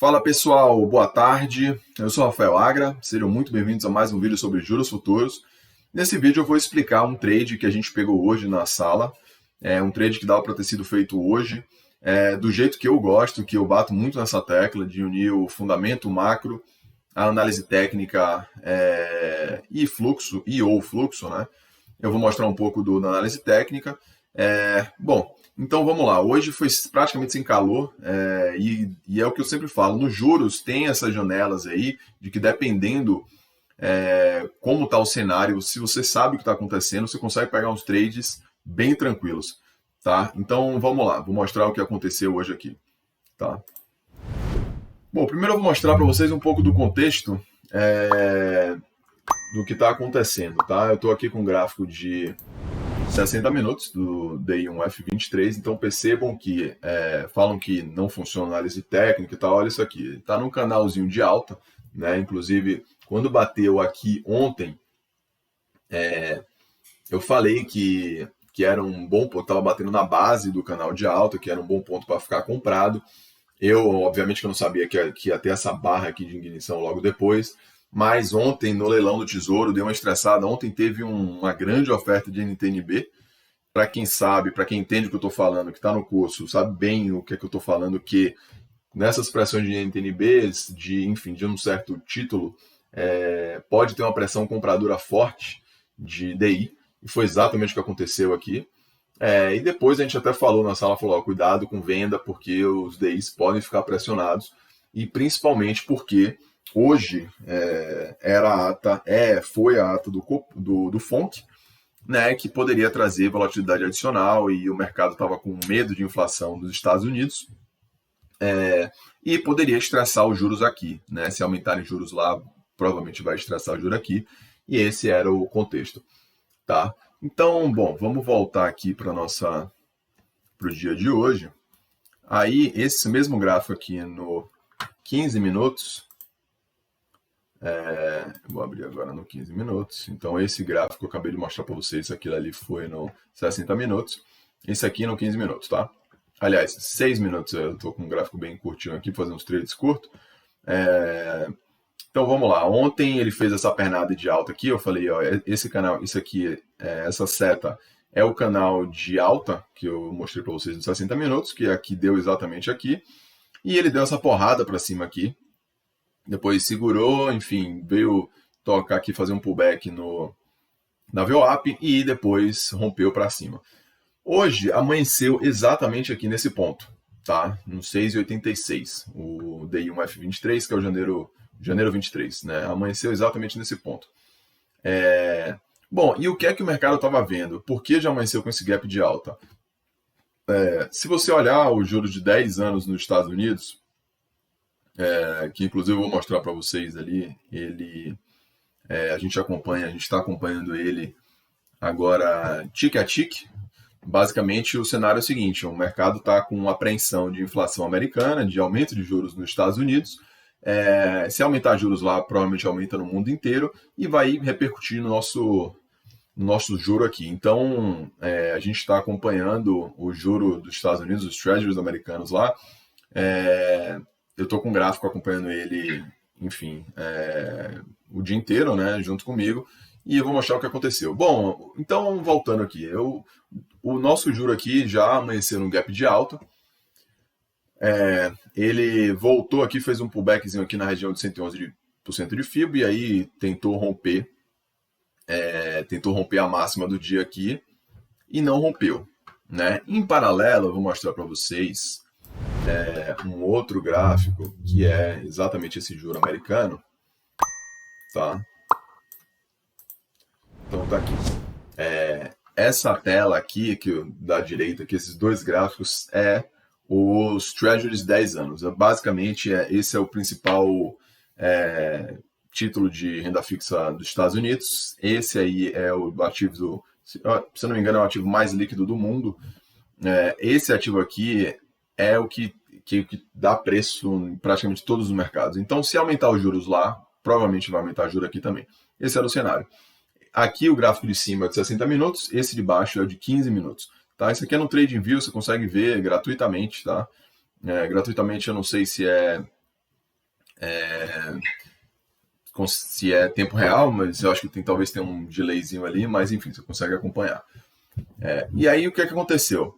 Fala pessoal, boa tarde. Eu sou Rafael Agra, sejam muito bem-vindos a mais um vídeo sobre juros futuros. Nesse vídeo eu vou explicar um trade que a gente pegou hoje na sala, um trade que dava para ter sido feito hoje, do jeito que eu gosto, que eu bato muito nessa tecla de unir o fundamento macro, a análise técnica ou fluxo, né? Eu vou mostrar um pouco da análise técnica. Então vamos lá, hoje foi praticamente sem calor, e é o que eu sempre falo, nos juros tem essas janelas aí, de que dependendo como está o cenário, se você sabe o que está acontecendo, você consegue pegar uns trades bem tranquilos, tá? Então vamos lá, vou mostrar o que aconteceu hoje aqui, tá? Bom, primeiro eu vou mostrar para vocês um pouco do contexto do que está acontecendo, tá? Eu estou aqui com um gráfico de 60 minutos do DI1F23, então percebam que falam que não funciona análise técnica e tal. Olha isso aqui, está num canalzinho de alta, né? Inclusive, quando bateu aqui ontem, eu falei que era um bom ponto, estava batendo na base do canal de alta, que era um bom ponto para ficar comprado. Obviamente que eu não sabia que ia ter essa barra aqui de ignição logo depois, mas ontem, no leilão do Tesouro, deu uma estressada. Ontem teve uma grande oferta de NTNB. Para quem sabe, para quem entende o que eu estou falando, que está no curso, sabe bem o que é que eu estou falando, que nessas pressões de NTNBs, de um certo título, pode ter uma pressão compradora forte de DI. E foi exatamente o que aconteceu aqui. E depois a gente até falou na sala, cuidado com venda, porque os DIs podem ficar pressionados. E principalmente porque hoje foi a ata do FONC, né, que poderia trazer volatilidade adicional, e o mercado estava com medo de inflação dos Estados Unidos, e poderia estressar os juros aqui, né? Se aumentarem juros lá, provavelmente vai estressar o juro aqui, e esse era o contexto, tá? Então, bom, vamos voltar aqui para o dia de hoje. Aí, esse mesmo gráfico aqui no 15 minutos, vou abrir agora no 15 minutos. Então, esse gráfico que eu acabei de mostrar para vocês, aquilo ali foi no 60 minutos. Esse aqui no 15 minutos, tá? Aliás, 6 minutos, eu estou com um gráfico bem curtinho aqui, fazendo uns trades curtos. Então, vamos lá. Ontem ele fez essa pernada de alta aqui. Eu falei, ó, esse canal, isso aqui, essa seta é o canal de alta que eu mostrei para vocês nos 60 minutos, que aqui deu exatamente aqui. E ele deu essa porrada para cima aqui. Depois segurou, enfim, veio tocar aqui, fazer um pullback na VWAP e depois rompeu para cima. Hoje amanheceu exatamente aqui nesse ponto, tá? No 6,86, o DI1F23, que é o janeiro 23, né? Amanheceu exatamente nesse ponto. Bom, e o que é que o mercado estava vendo? Por que já amanheceu com esse gap de alta? Se você olhar o juro de 10 anos nos Estados Unidos, que inclusive eu vou mostrar para vocês ali, a gente está acompanhando ele agora tique a tique. Basicamente o cenário é o seguinte: o mercado está com uma apreensão de inflação americana, de aumento de juros nos Estados Unidos. Se aumentar juros lá, provavelmente aumenta no mundo inteiro e vai repercutir no nosso juro aqui. Então a gente está acompanhando o juro dos Estados Unidos, os treasuries americanos lá. Eu estou com um gráfico acompanhando ele, enfim, o dia inteiro, né, junto comigo, e eu vou mostrar o que aconteceu. Bom, então, voltando aqui, o nosso juro aqui já amanheceu no gap de alta. Ele voltou aqui, fez um pullbackzinho aqui na região de 111% de FIBO, e aí tentou romper a máxima do dia aqui, e não rompeu, né? Em paralelo, eu vou mostrar para vocês um outro gráfico que é exatamente esse juro americano, tá? Então tá aqui. Essa tela aqui, da direita, que esses dois gráficos, os Treasuries 10 anos. Basicamente, esse é o principal título de renda fixa dos Estados Unidos. Esse aí é o ativo, se eu não me engano, é o ativo mais líquido do mundo. Esse ativo aqui é o que dá preço em praticamente todos os mercados. Então, se aumentar os juros lá, provavelmente vai aumentar o juro aqui também. Esse era o cenário. Aqui o gráfico de cima é de 60 minutos, esse de baixo é o de 15 minutos. Tá? Isso aqui é no TradingView, você consegue ver gratuitamente. Tá? Gratuitamente, eu não sei se é se é tempo real, mas eu acho que talvez tenha um delayzinho ali, mas enfim, você consegue acompanhar. E aí o que é que aconteceu?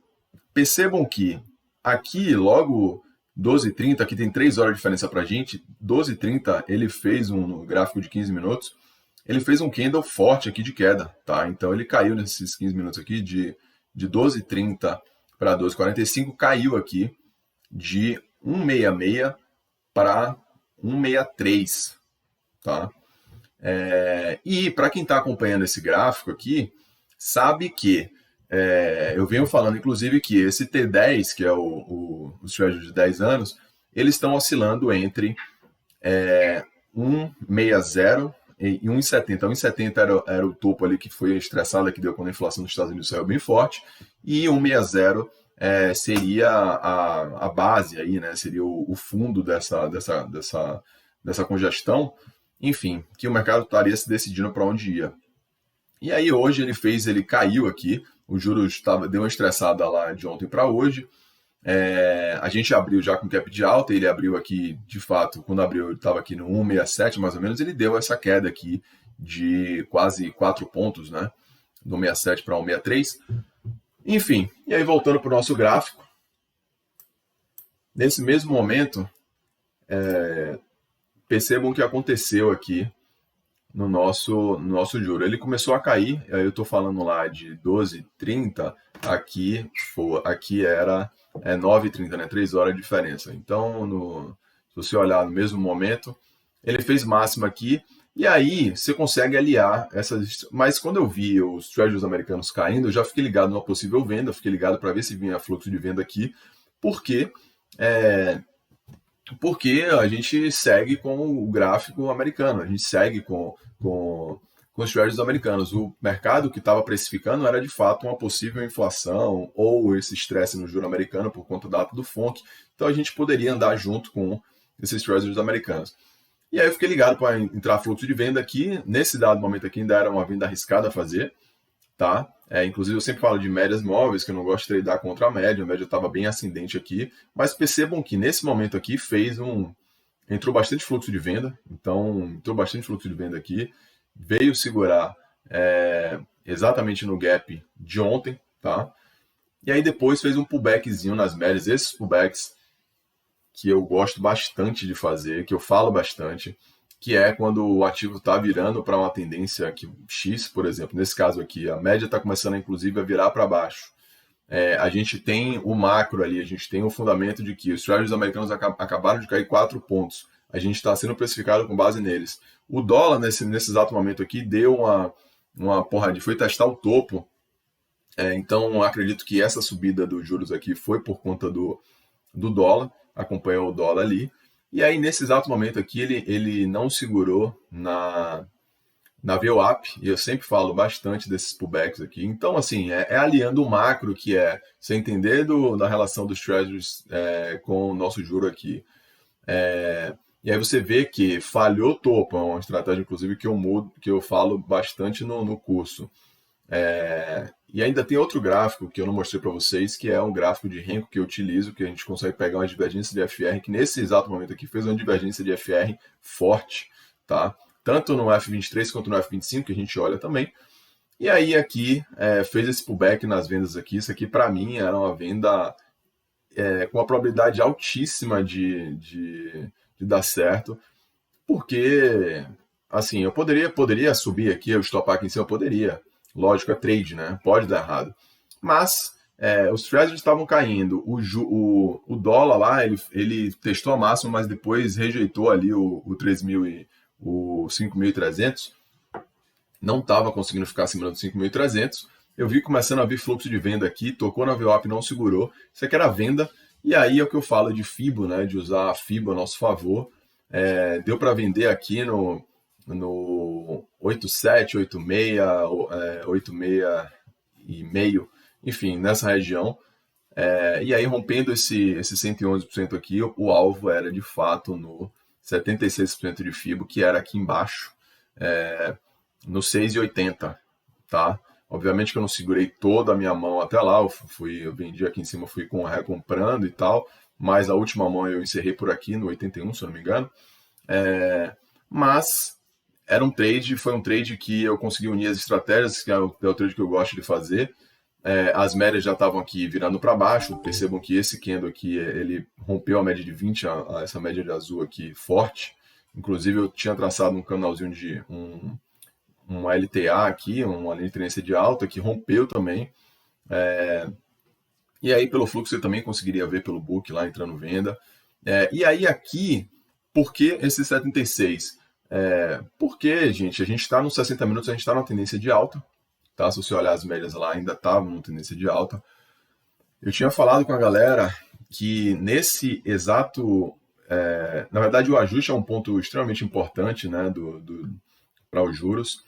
Percebam que aqui, logo 12h30, aqui tem 3 horas de diferença pra gente, 12h30 ele fez no gráfico de 15 minutos, ele fez um candle forte aqui de queda, tá? Então ele caiu nesses 15 minutos aqui, de 12h30 para 12h45, caiu aqui de 166 para 163, tá? E para quem está acompanhando esse gráfico aqui, sabe que eu venho falando, inclusive, que esse T10, que é o Treasury de 10 anos, eles estão oscilando entre 1,60 e 1,70. 1,70 era o topo ali que foi a estressada que deu quando a inflação dos Estados Unidos saiu bem forte, e 1,60 seria a base aí, né? Seria o fundo dessa congestão, enfim, que o mercado estaria se decidindo para onde ia. E aí hoje ele caiu aqui, o juros deu uma estressada lá de ontem para hoje. A gente abriu já com cap de alta, ele abriu aqui, de fato, quando abriu ele estava aqui no 1,67 mais ou menos, ele deu essa queda aqui de quase 4 pontos, né? Do 1,67 para 1,63. Enfim, e aí voltando para o nosso gráfico, nesse mesmo momento, percebam o que aconteceu aqui no nosso juro. Ele começou a cair, aí eu estou falando lá de 12h30, aqui era 9h30, né? 3 horas de diferença. Então, se você olhar no mesmo momento, ele fez máxima aqui, e aí você consegue aliar essas. Mas quando eu vi os treasuries americanos caindo, eu já fiquei ligado numa possível venda, fiquei ligado para ver se vinha fluxo de venda aqui, porque a gente segue com o gráfico americano, a gente segue com os treasuries americanos. O mercado que estava precificando era de fato uma possível inflação ou esse estresse no juro americano por conta da ata do FONC, então a gente poderia andar junto com esses treasuries americanos. E aí eu fiquei ligado para entrar fluxo de venda aqui. Nesse dado momento aqui ainda era uma venda arriscada a fazer, tá? Inclusive eu sempre falo de médias móveis, que eu não gosto de tradar contra a média estava bem ascendente aqui, mas percebam que nesse momento aqui entrou bastante fluxo de venda, então entrou bastante fluxo de venda aqui, veio segurar exatamente no gap de ontem, tá? E aí depois fez um pullbackzinho nas médias, esses pullbacks que eu gosto bastante de fazer, que eu falo bastante, que é quando o ativo está virando para uma tendência X, por exemplo. Nesse caso aqui, a média está começando, inclusive, a virar para baixo. A gente tem o macro ali, a gente tem o fundamento de que os treasuries americanos acabaram de cair 4 pontos. A gente está sendo precificado com base neles. O dólar, nesse exato momento aqui, deu uma porradinha, foi testar o topo. Então, acredito que essa subida dos juros aqui foi por conta do dólar, acompanhou o dólar ali. E aí, nesse exato momento aqui, ele não segurou na VWAP, e eu sempre falo bastante desses pullbacks aqui. Então, assim, aliando o macro, que é você entender da relação dos treasuries com o nosso juro aqui. E aí você vê que falhou o topo, é uma estratégia, inclusive, que eu falo bastante no curso. E ainda tem outro gráfico que eu não mostrei para vocês, que é um gráfico de Renko que eu utilizo, que a gente consegue pegar uma divergência de FR, que nesse exato momento aqui fez uma divergência de FR forte, tá? Tanto no F23 quanto no F25, que a gente olha também. E aí aqui fez esse pullback nas vendas aqui. Isso aqui para mim era uma venda com uma probabilidade altíssima de dar certo, porque assim, eu poderia subir aqui, eu estopar aqui em cima, eu poderia. Lógico, é trade, né? Pode dar errado. Mas os treasuries estavam caindo. O dólar lá, ele testou a máxima, mas depois rejeitou ali o 3.000 o 5.300, não estava conseguindo ficar acima do 5.300. Eu vi começando a vir fluxo de venda aqui, tocou na VWAP, não segurou. Isso aqui era venda, e aí é o que eu falo de FIBO, né? De usar a FIBO a nosso favor. Deu para vender aqui no 87, 86, 86 e meio, enfim, nessa região. E aí, rompendo esse 111% aqui, o alvo era de fato no 76% de FIBO, que era aqui embaixo, no 6,80, tá? Obviamente que eu não segurei toda a minha mão até lá, eu vendi aqui em cima, fui recomprando e tal, mas a última mão eu encerrei por aqui, no 81, se eu não me engano. Mas foi um trade que eu consegui unir as estratégias, que é o trade que eu gosto de fazer. As médias já estavam aqui virando para baixo. Percebam que esse candle aqui, ele rompeu a média de 20, essa média de azul aqui forte. Inclusive eu tinha traçado um canalzinho de uma LTA aqui, uma linha de tendência de alta, que rompeu também. E aí pelo fluxo você também conseguiria ver pelo book lá entrando venda. E aí aqui, por que esse 76? Porque, gente, a gente está nos 60 minutos, a gente está numa tendência de alta. Tá? Se você olhar as médias lá, ainda estavam numa tendência de alta. Eu tinha falado com a galera que nesse exato... na verdade, o ajuste é um ponto extremamente importante, né, para os juros.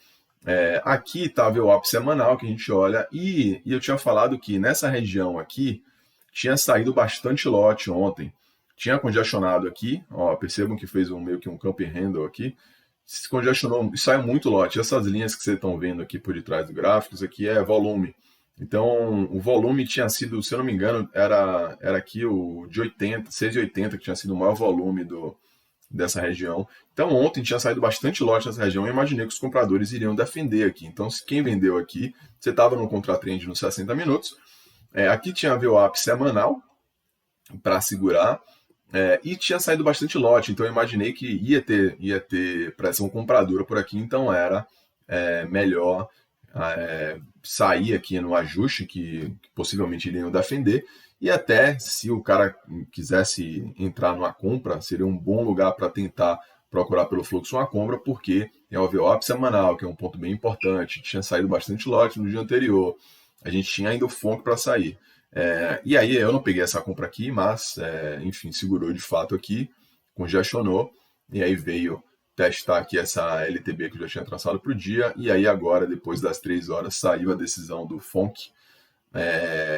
Aqui está a VWAP semanal que a gente olha, e eu tinha falado que nessa região aqui tinha saído bastante lote ontem. Tinha congestionado aqui, ó, percebam que fez meio que um camp handle aqui, se congestionou e saiu muito lote. Essas linhas que vocês estão vendo aqui por detrás do gráfico, isso aqui é volume. Então, o volume tinha sido, se eu não me engano, era aqui o de 80, 6,80, que tinha sido o maior volume dessa região. Então, ontem tinha saído bastante lote nessa região e eu imaginei que os compradores iriam defender aqui. Então, se quem vendeu aqui, você estava no contratrend nos 60 minutos. Aqui tinha a VWAP semanal para segurar. E tinha saído bastante lote, então eu imaginei que ia ter pressão compradora por aqui, então era melhor sair aqui no ajuste que possivelmente iriam defender, e até se o cara quisesse entrar numa compra, seria um bom lugar para tentar procurar pelo fluxo uma compra, porque é o VWAP semanal, que é um ponto bem importante, tinha saído bastante lote no dia anterior, a gente tinha ainda o FONC para sair. E aí eu não peguei essa compra aqui, mas, enfim, segurou de fato aqui, congestionou, e aí veio testar aqui essa LTB que eu já tinha traçado para o dia, e aí agora, depois das 3 horas, saiu a decisão do FONC,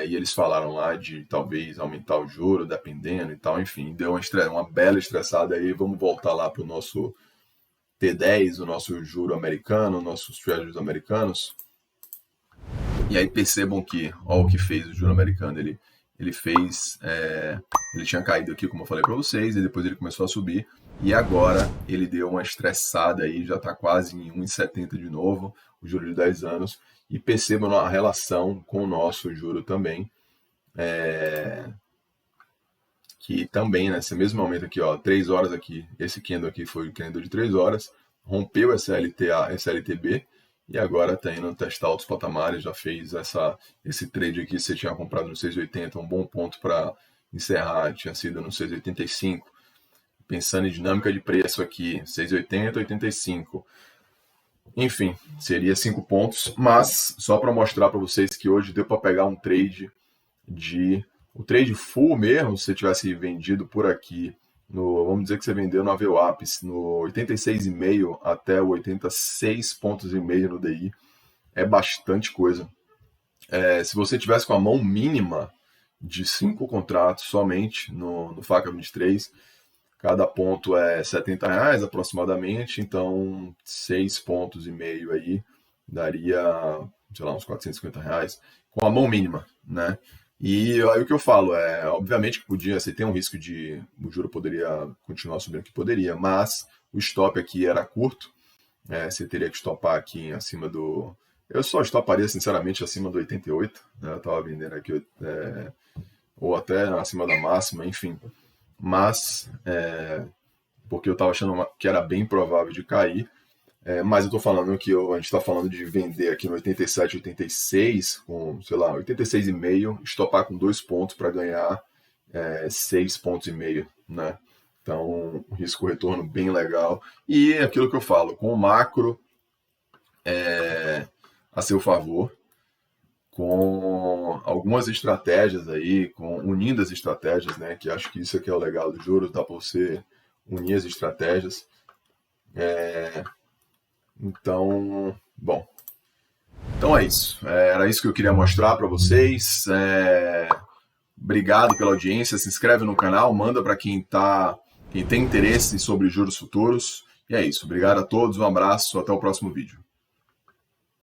e eles falaram lá de talvez aumentar o juro, dependendo e tal, enfim, deu uma bela estressada aí. Vamos voltar lá para o nosso T10, o nosso juro americano, nossos treasuries americanos. E aí percebam que, ó, o que fez o juro americano, ele fez, ele tinha caído aqui, como eu falei para vocês, e depois ele começou a subir, e agora ele deu uma estressada aí, já está quase em 1,70 de novo, o juro de 10 anos, e percebam a relação com o nosso juro também, que também, nesse mesmo momento aqui, ó, 3 horas aqui, esse candle aqui foi o candle de 3 horas, rompeu essa LTB, e agora está indo testar outros patamares, já fez esse trade aqui, você tinha comprado no 6,80, um bom ponto para encerrar, tinha sido no 6,85. Pensando em dinâmica de preço aqui, 6,80, 85. Enfim, seria 5 pontos, mas só para mostrar para vocês que hoje deu para pegar um trade o trade full mesmo, se você tivesse vendido por aqui, vamos dizer que você vendeu no VWAP, no 86,5 até o 86,5 pontos no DI, é bastante coisa. Se você tivesse com a mão mínima de 5 contratos somente no Faca 23, cada ponto é R$70 aproximadamente, então 6,5 pontos aí daria, sei lá, uns R$450 com a mão mínima, né? E aí o que eu falo obviamente que você tem um risco de o juro poderia continuar subindo, que poderia, mas o stop aqui era curto, você teria que stopar aqui acima eu só estoparia sinceramente acima do 88, né? Eu estava vendendo aqui, ou até acima da máxima, enfim, mas porque eu estava achando que era bem provável de cair. Mas eu estou falando que a gente está falando de vender aqui no 87, 86, com, sei lá, 86,5, estopar com 2 pontos para ganhar 6,5 pontos, né? Então, um risco-retorno bem legal. E aquilo que eu falo, com o macro a seu favor, com algumas estratégias aí, unindo as estratégias, né? Que acho que isso aqui é o legal do juros, dá para você unir as estratégias. Então, bom. Então é isso. Era isso que eu queria mostrar para vocês. Obrigado pela audiência. Se inscreve no canal, manda para quem tem interesse sobre juros futuros. E é isso. Obrigado a todos, um abraço, até o próximo vídeo.